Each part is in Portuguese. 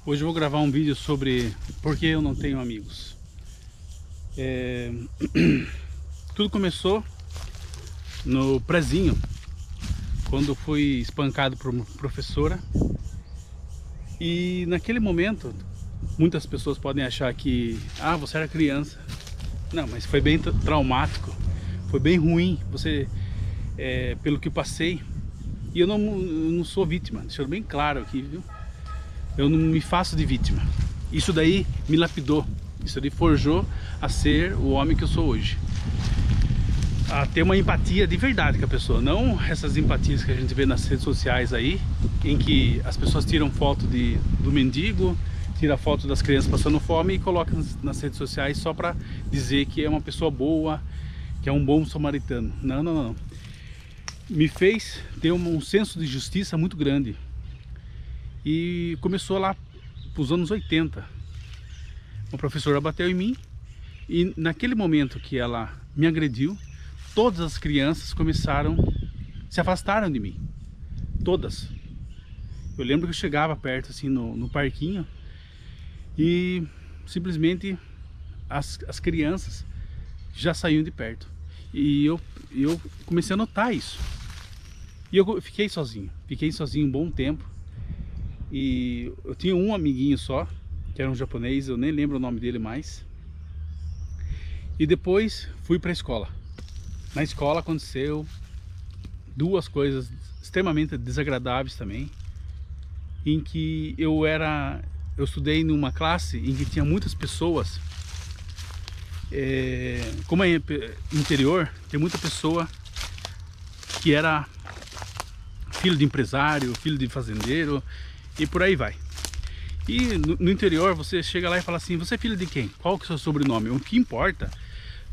Hoje eu vou gravar um vídeo sobre por que eu não tenho amigos. Tudo começou no prezinho, quando eu fui espancado por uma professora. E naquele momento, muitas pessoas podem achar que você era criança. Não, mas foi bem traumático, foi bem ruim, pelo que eu passei. E eu não sou vítima, deixando bem claro aqui, viu? Eu não me faço de vítima. Isso daí me lapidou, isso daí forjou a ser o homem que eu sou hoje. A ter uma empatia de verdade com a pessoa, não essas empatias que a gente vê nas redes sociais aí, em que as pessoas tiram foto do mendigo, tiram foto das crianças passando fome e colocam nas redes sociais só para dizer que é uma pessoa boa, que é um bom samaritano. Não, não, não. Me fez ter um senso de justiça muito grande. E começou lá nos anos 80. Uma professora bateu em mim e naquele momento que ela me agrediu, todas as crianças se afastaram de mim. Todas. Eu lembro que eu chegava perto assim no parquinho e simplesmente as crianças já saíam de perto. E eu comecei a notar isso. E eu fiquei sozinho um bom tempo. E eu tinha um amiguinho só, que era um japonês, eu nem lembro o nome dele mais. E depois fui para a escola. Na escola aconteceu duas coisas extremamente desagradáveis também, em que eu estudei numa classe em que tinha muitas pessoas. Como é interior, tem muita pessoa que era filho de empresário, filho de fazendeiro e por aí vai. E no interior você chega lá e fala assim: você é filho de quem? Qual que é o seu sobrenome? O que importa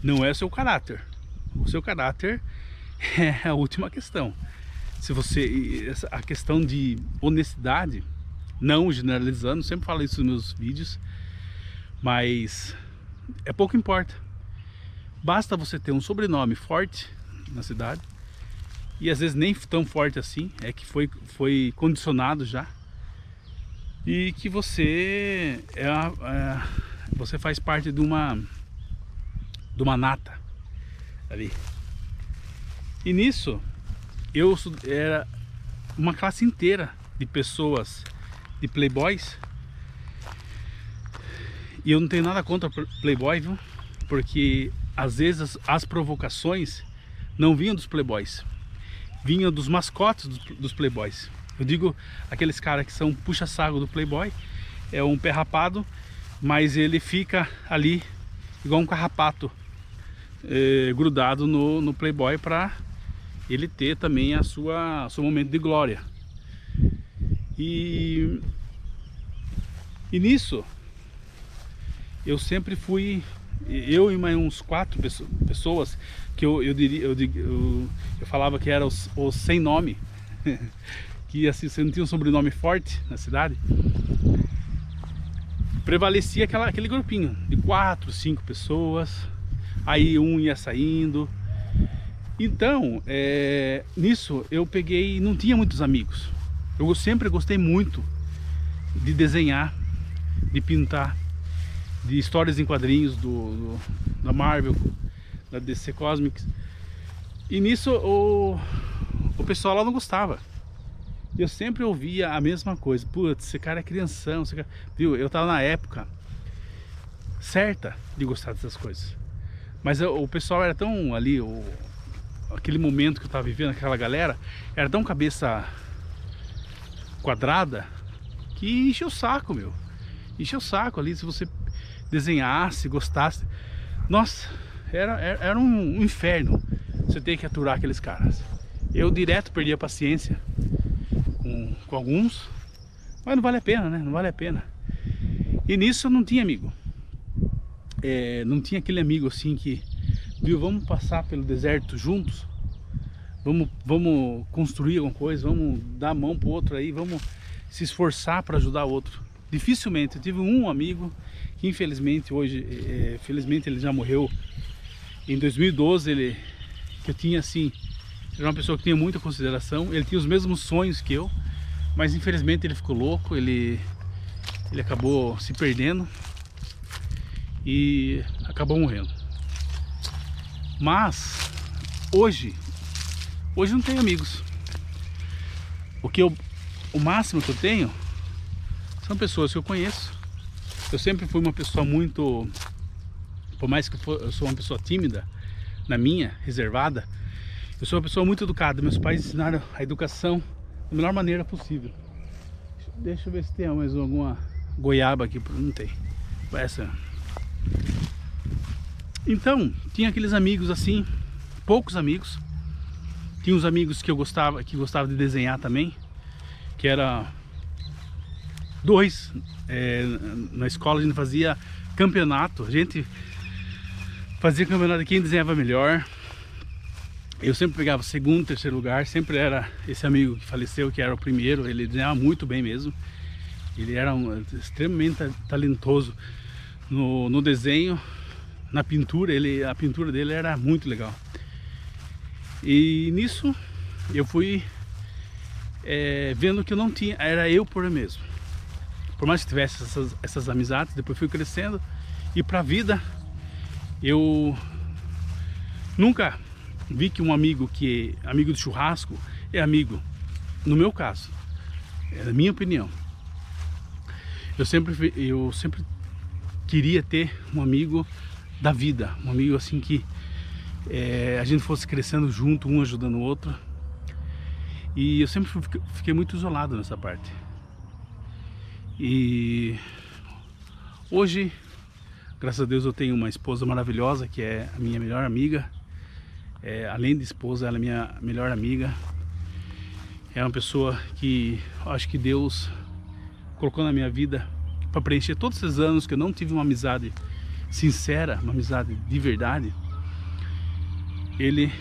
não é o seu caráter. O seu caráter é a última questão. A questão de honestidade, não generalizando, sempre falo isso nos meus vídeos, mas pouco importa. Basta você ter um sobrenome forte na cidade, e às vezes nem tão forte assim, é que foi condicionado já, e que você você faz parte de uma nata ali. E nisso era uma classe inteira de pessoas, de playboys. E eu não tenho nada contra playboy, viu? Porque às vezes as provocações não vinham dos playboys, vinham dos mascotes dos playboys. Eu digo aqueles caras que são puxa-saco do playboy, é um pé rapado, mas ele fica ali igual um carrapato, grudado no playboy, para ele ter também seu momento de glória. E nisso eu sempre fui, eu e mais uns 4 pessoas que eu falava que eram os sem nome, que assim, você não tinha um sobrenome forte na cidade, prevalecia aquele grupinho de 4, 5 pessoas, aí um ia saindo. Então nisso eu peguei, não tinha muitos amigos. Eu sempre gostei muito de desenhar, de pintar, de histórias em quadrinhos da Marvel, da DC Comics. E nisso o pessoal lá não gostava. Eu sempre ouvia a mesma coisa: putz, esse cara é crianção, viu? Eu tava na época certa de gostar dessas coisas, mas o pessoal era tão ali, aquele momento que eu tava vivendo, aquela galera era tão cabeça quadrada, que encheu o saco, meu. Encheu o saco ali. Se você desenhasse, gostasse, nossa, era um inferno você ter que aturar aqueles caras. Eu direto perdi a paciência com alguns, mas não vale a pena, né? Não vale a pena. E nisso eu não tinha amigo. Não tinha aquele amigo assim que, viu, vamos passar pelo deserto juntos, vamos construir alguma coisa, vamos dar a mão pro outro aí, vamos se esforçar para ajudar o outro. Dificilmente. Eu tive um amigo que infelizmente hoje, felizmente ele já morreu. Em 2012 que eu tinha assim, era uma pessoa que tinha muita consideração, ele tinha os mesmos sonhos que eu, mas infelizmente ele ficou louco, ele ele acabou se perdendo e acabou morrendo. Mas hoje não tenho amigos. O máximo que eu tenho são pessoas que eu conheço. Eu sempre fui uma pessoa muito, por mais que eu sou uma pessoa tímida, reservada, eu sou uma pessoa muito educada. Meus pais ensinaram a educação da melhor maneira possível. Deixa eu ver se tem mais alguma goiaba aqui. Não tem. Essa. Então, tinha aqueles amigos assim, poucos amigos. Tinha uns amigos que gostavam de desenhar também, que era dois. Na escola a gente fazia campeonato, a gente fazia campeonato de quem desenhava melhor. Eu sempre pegava segundo, terceiro lugar, sempre era esse amigo que faleceu, que era o primeiro. Ele desenhava muito bem mesmo. Ele era extremamente talentoso no desenho, na pintura. A pintura dele era muito legal. E nisso eu fui vendo que eu não tinha, era eu por eu mesmo. Por mais que tivesse essas amizades, depois fui crescendo. E pra vida, eu nunca vi que um amigo amigo de churrasco é amigo. No meu caso, é a minha opinião. Eu sempre queria ter um amigo da vida, um amigo assim que a gente fosse crescendo junto, um ajudando o outro. E eu sempre fiquei muito isolado nessa parte. E hoje, graças a Deus, eu tenho uma esposa maravilhosa, que é a minha melhor amiga. Além de esposa, ela é minha melhor amiga. É uma pessoa que eu acho que Deus colocou na minha vida para preencher todos esses anos que eu não tive uma amizade sincera, uma amizade de verdade. Ele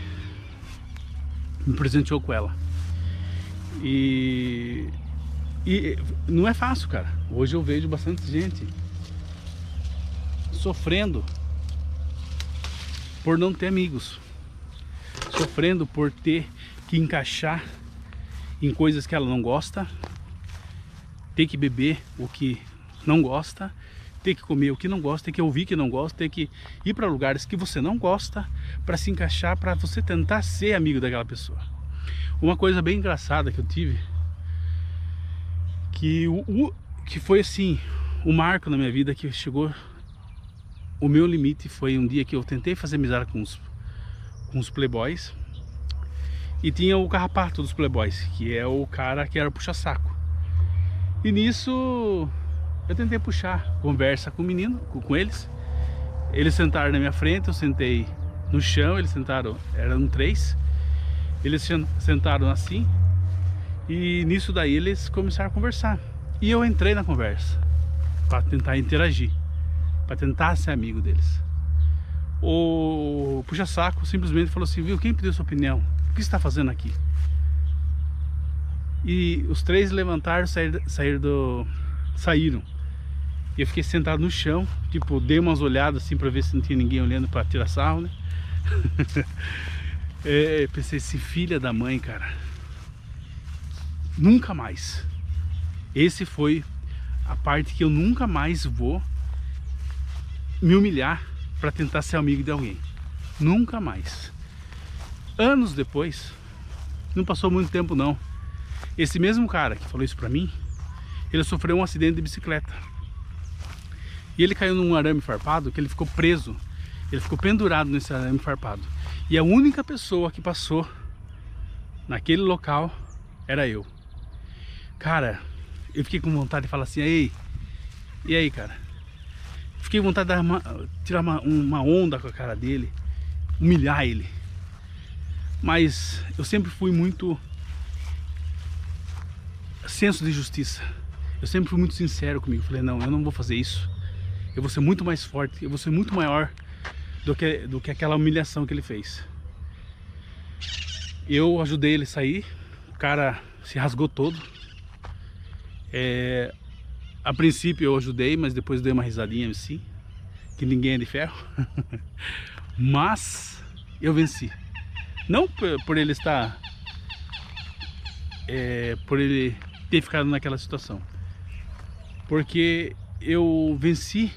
me presenteou com ela. E não é fácil, cara. Hoje eu vejo bastante gente sofrendo por não ter amigos, sofrendo por ter que encaixar em coisas que ela não gosta, ter que beber o que não gosta, ter que comer o que não gosta, ter que ouvir o que não gosta, ter que ir para lugares que você não gosta para se encaixar, para você tentar ser amigo daquela pessoa. Uma coisa bem engraçada que eu tive, que foi assim, o marco na minha vida, que chegou o meu limite, foi um dia que eu tentei fazer amizade com os playboys. E tinha o carrapato dos playboys, que é o cara que era puxa-saco. E nisso eu tentei puxar conversa com o menino, com eles. Eles sentaram na minha frente, eu sentei no chão, eles sentaram, eram 3. Eles sentaram assim. E nisso daí eles começaram a conversar. E eu entrei na conversa para tentar interagir, para tentar ser amigo deles. O puxa-saco simplesmente falou assim: viu, quem pediu sua opinião? O que você está fazendo aqui? E os 3 levantaram, saíram. E eu fiquei sentado no chão, tipo, dei umas olhadas assim para ver se não tinha ninguém olhando para tirar sarro, né? Pensei assim, filha da mãe, cara, nunca mais. Esse foi a parte que eu nunca mais vou me humilhar para tentar ser amigo de alguém. Nunca mais. Anos depois, não passou muito tempo não, esse mesmo cara que falou isso pra mim, ele sofreu um acidente de bicicleta. E ele caiu num arame farpado que ele ficou preso. Ele ficou pendurado nesse arame farpado. E a única pessoa que passou naquele local era eu. Cara, eu fiquei com vontade de falar assim: ei, e aí, cara? Fiquei com vontade de tirar uma onda com a cara dele, humilhar ele. Mas eu sempre fui muito senso de justiça. Eu sempre fui muito sincero comigo. Falei, não, eu não vou fazer isso. Eu vou ser muito mais forte, eu vou ser muito maior do que aquela humilhação que ele fez. Eu ajudei ele a sair. O cara se rasgou todo. A princípio eu ajudei, mas depois dei uma risadinha assim, que ninguém é de ferro. Mas eu venci. Não por ele estar por ele ter ficado naquela situação, porque eu venci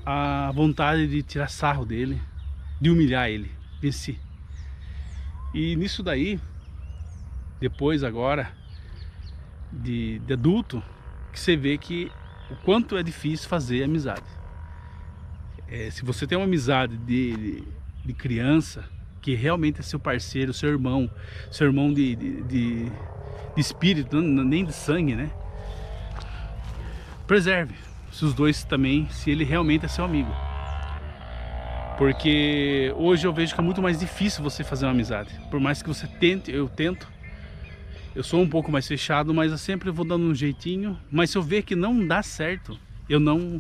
a vontade de tirar sarro dele, de humilhar ele, venci. E nisso daí, depois agora, de adulto, que você vê que o quanto é difícil fazer amizade. Se você tem uma amizade de criança, que realmente é seu parceiro, seu irmão de espírito, nem de sangue, né? Preserve se os dois também, se ele realmente é seu amigo. Porque hoje eu vejo que é muito mais difícil você fazer uma amizade. Por mais que você tente, eu tento. Eu sou um pouco mais fechado, mas eu sempre vou dando um jeitinho. Mas se eu ver que não dá certo, eu não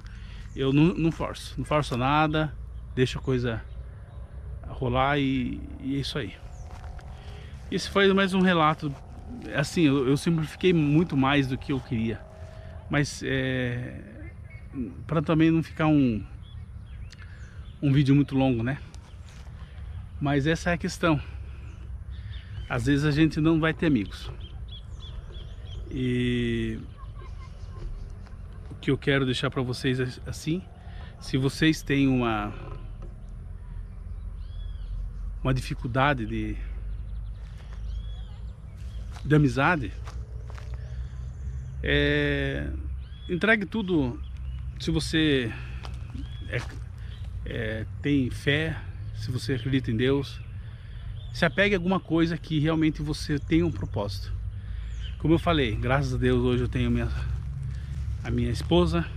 forço. Não forço nada, deixo a coisa rolar e é isso aí. Esse foi mais um relato. Assim, eu simplifiquei muito mais do que eu queria. Mas para também não ficar um vídeo muito longo, né? Mas essa é a questão. Às vezes a gente não vai ter amigos. E o que eu quero deixar para vocês é assim: se vocês têm uma dificuldade de amizade, entregue tudo. Se você tem fé, se você acredita em Deus, se apegue a alguma coisa que realmente você tenha um propósito. Como eu falei, graças a Deus hoje eu tenho a minha esposa,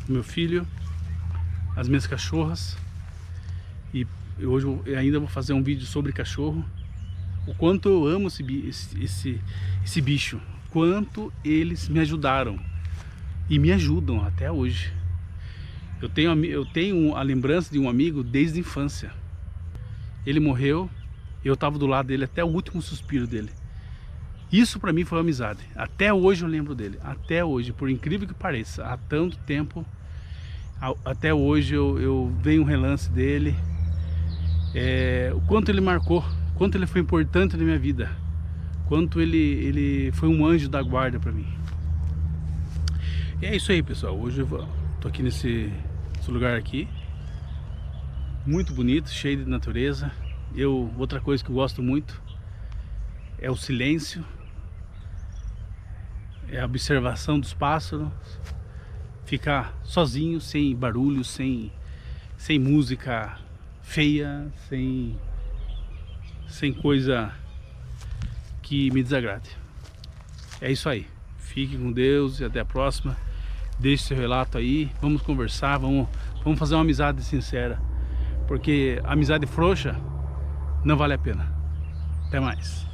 o meu filho, as minhas cachorras, e hoje eu ainda vou fazer um vídeo sobre cachorro. O quanto eu amo esse bicho, quanto eles me ajudaram e me ajudam até hoje. Eu tenho a lembrança de um amigo desde a infância. Ele morreu, eu estava do lado dele até o último suspiro dele. Isso para mim foi uma amizade. Até hoje eu lembro dele, até hoje, por incrível que pareça, há tanto tempo, até hoje eu venho um relance dele. O quanto ele marcou, quanto ele foi importante na minha vida, quanto ele foi um anjo da guarda para mim. E é isso aí, pessoal. Hoje eu tô aqui nesse lugar aqui, muito bonito, cheio de natureza. Outra coisa que eu gosto muito é o silêncio, é a observação dos pássaros, ficar sozinho, sem barulho, sem música feia, sem coisa que me desagrade. É isso aí. Fique com Deus e até a próxima. Deixe seu relato aí, vamos conversar, vamos fazer uma amizade sincera, porque amizade frouxa não vale a pena. Até mais.